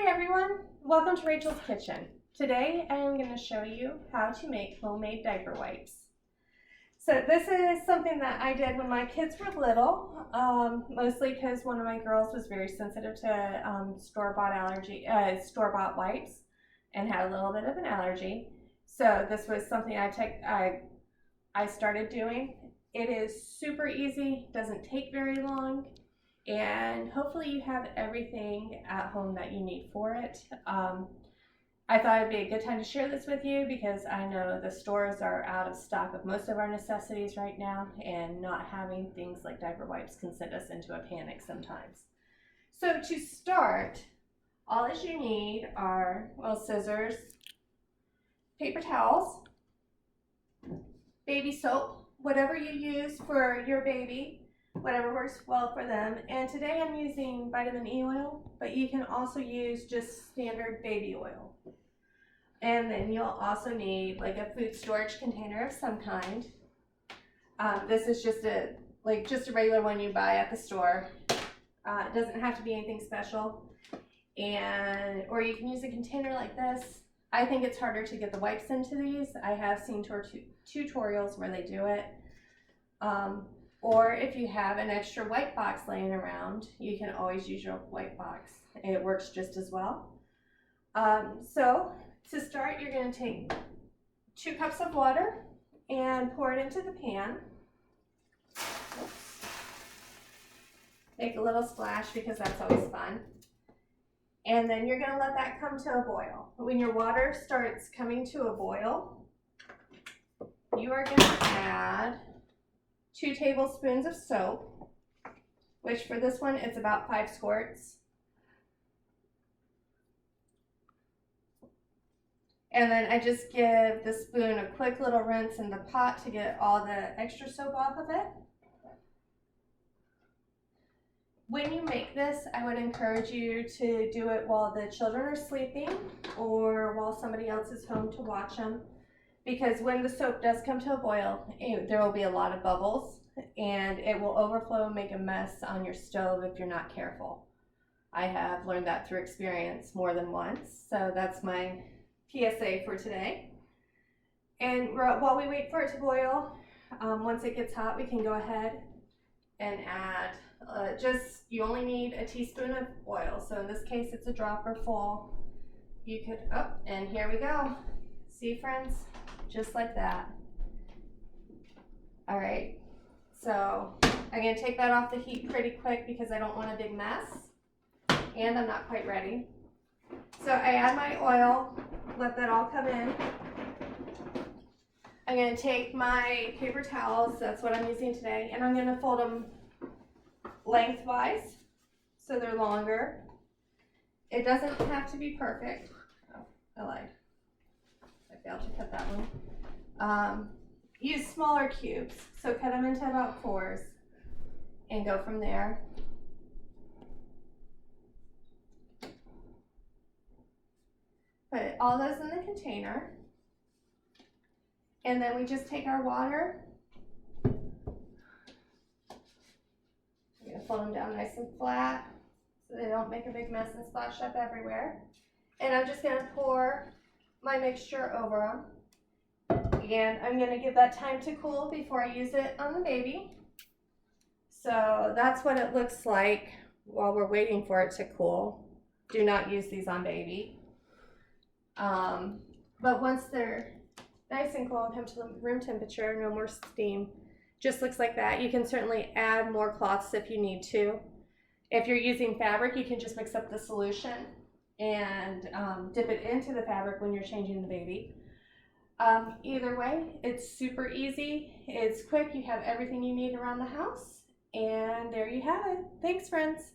Hi everyone, welcome to Rachel's Kitchen. Today I am going to show you how to make homemade diaper wipes. So this is something that I did when my kids were little, mostly because one of my girls was very sensitive to store-bought wipes and had a little bit of an allergy. So this was something I started doing. It is super easy, doesn't take very long, and hopefully you have everything at home that you need for it. I thought it'd be a good time to share this with you because I know the stores are out of stock of most of our necessities right now, and not having things like diaper wipes can send us into a panic sometimes. So to start, all that you need are, well, scissors, paper towels, baby soap, whatever you use for your baby, whatever works well for them. And today I'm using vitamin E oil, but you can also use just standard baby oil. And then you'll also need like a food storage container of some kind. This is just a regular one you buy at the store. It doesn't have to be anything special. Or you can use a container like this. I think it's harder to get the wipes into these. I have seen tutorials where they do it. Or if you have an extra white box laying around, you can always use your white box. It works just as well. So to start, you're going to take 2 cups of water and pour it into the pan. Make a little splash because that's always fun. And then you're going to let that come to a boil. When your water starts coming to a boil, you are going to add 2 tablespoons of soap, which for this one it's about 5 squirts. And then I just give the spoon a quick little rinse in the pot to get all the extra soap off of it. When you make this, I would encourage you to do it while the children are sleeping or while somebody else is home to watch them. Because when the soap does come to a boil, there will be a lot of bubbles and it will overflow and make a mess on your stove if you're not careful. I have learned that through experience more than once, so that's my PSA for today. And while we wait for it to boil, once it gets hot, we can go ahead and add you only need a teaspoon of oil. So in this case, it's a dropper full. You could, and here we go. See, friends? Just like that. All right, so I'm gonna take that off the heat pretty quick because I don't want a big mess, and I'm not quite ready. So I add my oil, let that all come in. I'm gonna take my paper towels, that's what I'm using today, and I'm gonna fold them lengthwise so they're longer. It doesn't have to be perfect. Oh, I lied. I failed to cut that one. Use smaller cubes, so cut them into about 4s and go from there. Put all those in the container, and then we just take our water. I'm going to fold them down nice and flat so they don't make a big mess and splash up everywhere. And I'm just going to pour my mixture over them. And I'm going to give that time to cool before I use it on the baby. So that's what it looks like while we're waiting for it to cool. Do not use these on baby. But once they're nice and cool and come to room temperature, no more steam, just looks like that. You can certainly add more cloths if you need to. If you're using fabric, you can just mix up the solution and dip it into the fabric when you're changing the baby. Either way, it's super easy, it's quick, you have everything you need around the house, and there you have it. Thanks, friends.